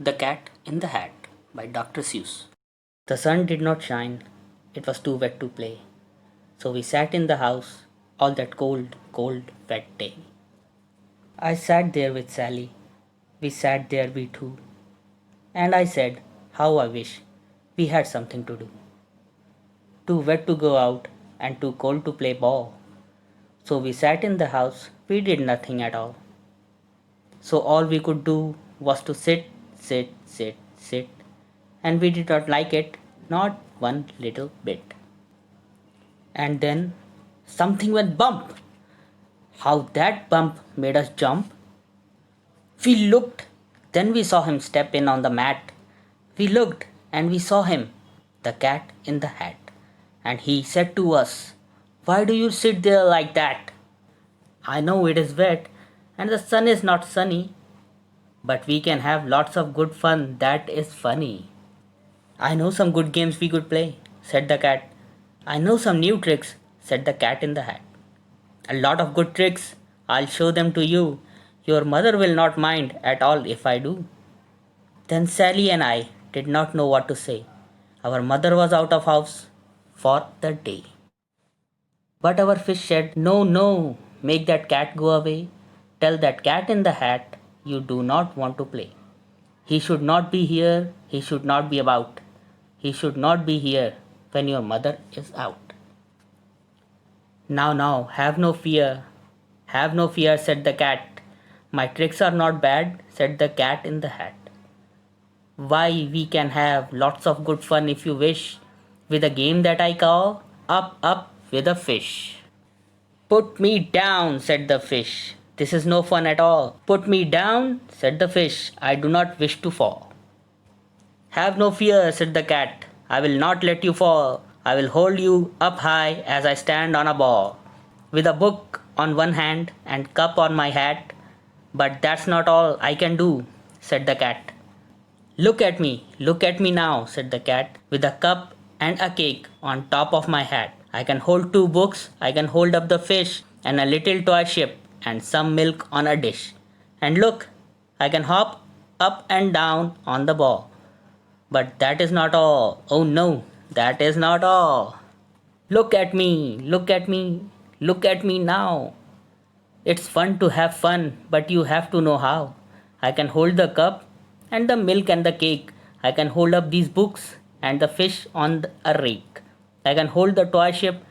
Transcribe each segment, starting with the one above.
The Cat in the Hat by Dr. Seuss. The sun did not shine, it was too wet to play. So we sat in the house all that cold, cold, wet day. I sat there with Sally, we sat there we two, and I said, how I wish we had something to do. Too wet to go out and too cold to play ball. So we sat in the house, we did nothing at all. So all we could do was to sit, sit, sit, sit, and we did not like it, not one little bit. And then something went bump. How that bump made us jump. We looked, then we saw him step in on the mat. We looked and we saw him, the cat in the hat. And he said to us, why do you sit there like that? I know it is wet and the sun is not sunny, but we can have lots of good fun that is funny. I know some good games we could play, said the cat. I know some new tricks, said the cat in the hat. A lot of good tricks, I'll show them to you. Your mother will not mind at all if I do. Then Sally and I did not know what to say. Our mother was out of house for the day. But our fish said, no, no, make that cat go away. Tell that cat in the hat you do not want to play. He should not be here, he should not be about. He should not be here when your mother is out. Now, now, have no fear, said the cat. My tricks are not bad, said the cat in the hat. Why, we can have lots of good fun if you wish, with a game that I call Up, Up with a Fish. Put me down, said the fish. This is no fun at all. Put me down, said the fish. I do not wish to fall. Have no fear, said the cat. I will not let you fall. I will hold you up high as I stand on a ball, with a book on one hand and cup on my hat. But that's not all I can do, said the cat. Look at me now, said the cat, with a cup and a cake on top of my hat. I can hold two books, I can hold up the fish and a little toy ship and some milk on a dish. And look, I can hop up and down on the ball. But that is not all. Oh no, that is not all. Look at me, look at me, look at me now. It's fun to have fun, but you have to know how. I can hold the cup and the milk and the cake. I can hold up these books and the fish on a rake. I can hold the toy ship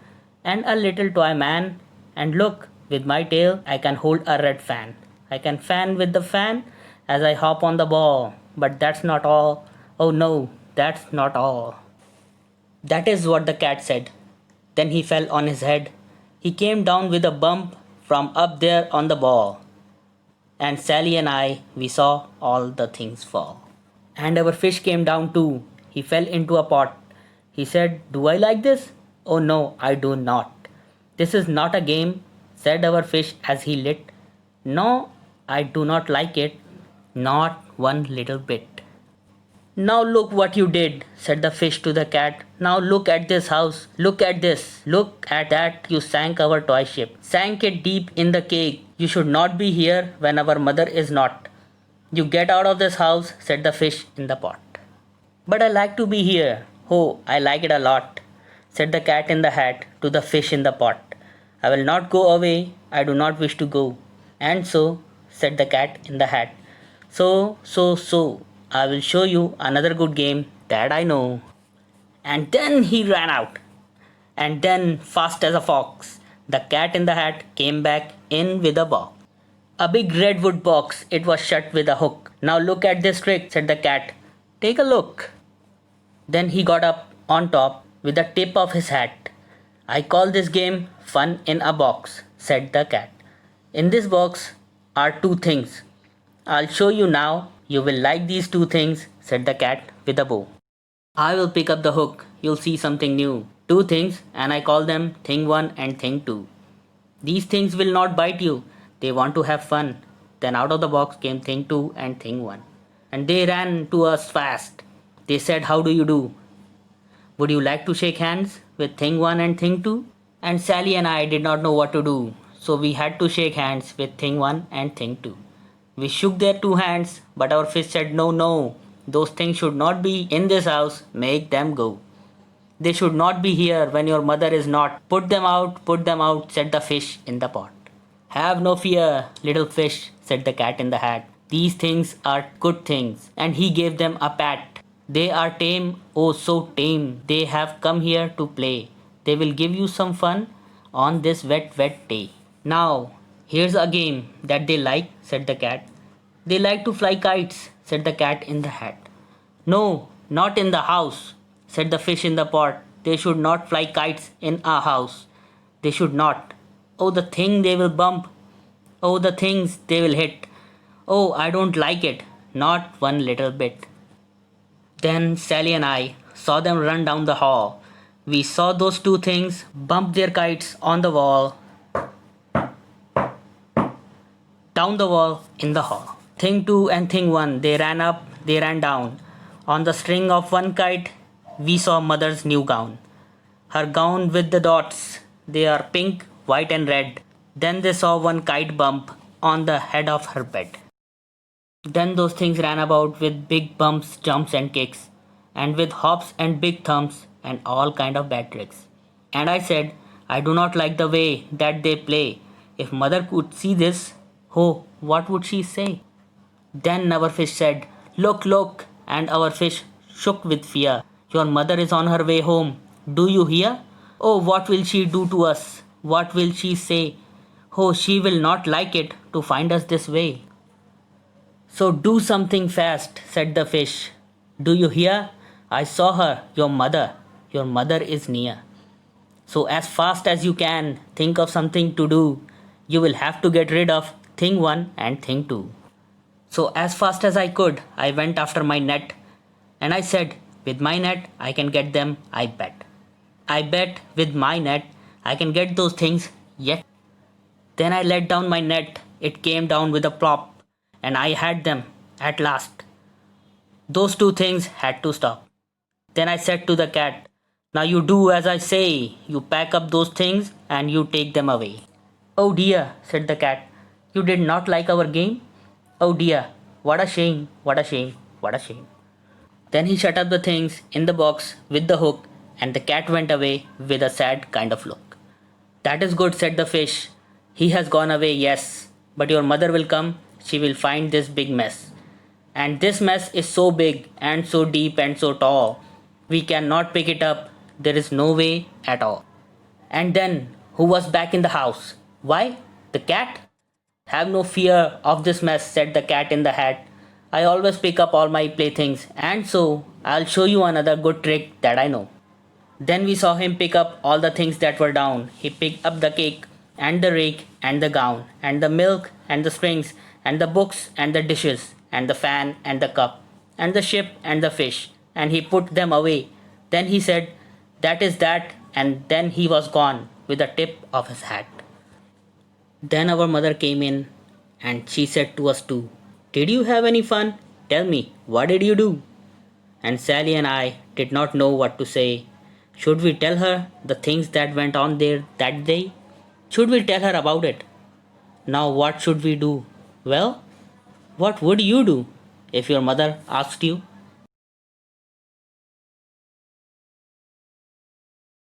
and a little toy man. And look, with my tail, I can hold a red fan. I can fan with the fan as I hop on the ball. But that's not all. Oh no, that's not all. That is what the cat said. Then he fell on his head. He came down with a bump from up there on the ball. And Sally and I, we saw all the things fall. And our fish came down too. He fell into a pot. He said, do I like this? Oh no, I do not. This is not a game, said our fish as he lit. No, I do not like it. Not one little bit. Now look what you did, said the fish to the cat. Now look at this house. Look at this. Look at that. You sank our toy ship. Sank it deep in the cake. You should not be here when our mother is not. You get out of this house, said the fish in the pot. But I like to be here. Oh, I like it a lot, said the cat in the hat to the fish in the pot. I will not go away. I do not wish to go. And so, said the cat in the hat. So, I will show you another good game that I know. And then he ran out. And then, fast as a fox, the cat in the hat came back in with a box. A big redwood box, it was shut with a hook. Now look at this trick, said the cat. Take a look. Then he got up on top with the tip of his hat. I call this game Fun in a Box, said the cat. In this box are two things. I'll show you now. You will like these two things, said the cat with a bow. I will pick up the hook. You'll see something new. Two things, and I call them Thing 1 and Thing 2. These things will not bite you. They want to have fun. Then out of the box came Thing 2 and Thing 1. And they ran to us fast. They said, how do you do? Would you like to shake hands with Thing 1 and Thing 2? And Sally and I did not know what to do. So we had to shake hands with Thing 1 and Thing 2. We shook their two hands, but our fish said, "No, no, those things should not be in this house, make them go. They should not be here when your mother is not. Put them out, said the fish in the pot. Have no fear, little fish, said the cat in the hat. These things are good things, and he gave them a pat. They are tame, oh so tame. They have come here to play. They will give you some fun on this wet, wet day. Now, here's a game that they like, said the cat. They like to fly kites, said the cat in the hat. No, not in the house, said the fish in the pot. They should not fly kites in a house. They should not. Oh, the thing they will bump. Oh, the things they will hit. Oh, I don't like it. Not one little bit. Then Sally and I saw them run down the hall. We saw those two things bump their kites on the wall, down the wall in the hall. Thing 2 and Thing 1, they ran up, they ran down. On the string of one kite, we saw mother's new gown. Her gown with the dots, they are pink, white, and red. Then they saw one kite bump on the head of her bed. Then those things ran about with big bumps, jumps, and kicks, and with hops and big thumps and all kind of bad tricks. And I said, I do not like the way that they play. If mother could see this, oh, what would she say? Then our fish said, Look, look, and our fish shook with fear. Your mother is on her way home. Do you hear? Oh, what will she do to us? What will she say? Oh, she will not like it to find us this way. So do something fast, said the fish. Do you hear? I saw her, your mother. Your mother is near. So as fast as you can, think of something to do. You will have to get rid of Thing 1 and Thing 2. So as fast as I could, I went after my net. And I said, with my net, I can get them, I bet. I bet with my net, I can get those things yet. Then I let down my net. It came down with a plop. And I had them at last. Those two things had to stop. Then I said to the cat, Now you do as I say. You pack up those things and you take them away. Oh dear, said the cat. You did not like our game? Oh dear, what a shame, what a shame, what a shame. Then he shut up the things in the box with the hook, and the cat went away with a sad kind of look. That is good, said the fish. He has gone away, yes, but your mother will come. She will find this big mess. And this mess is so big and so deep and so tall. We cannot pick it up. There is no way at all. And then, who was back in the house? Why, the cat. Have no fear of this mess, said the cat in the hat. I always pick up all my playthings, and so I'll show you another good trick that I know. Then we saw him pick up all the things that were down. He picked up the cake, and the rake, and the gown, and the milk, and the strings, and the books, and the dishes, and the fan, and the cup, and the ship, and the fish, and he put them away. Then he said, That is that, and then he was gone with the tip of his hat. Then our mother came in, and she said to us too, Did you have any fun? Tell me, what did you do? And Sally and I did not know what to say. Should we tell her the things that went on there that day? Should we tell her about it? Now what should we do? Well, what would you do if your mother asked you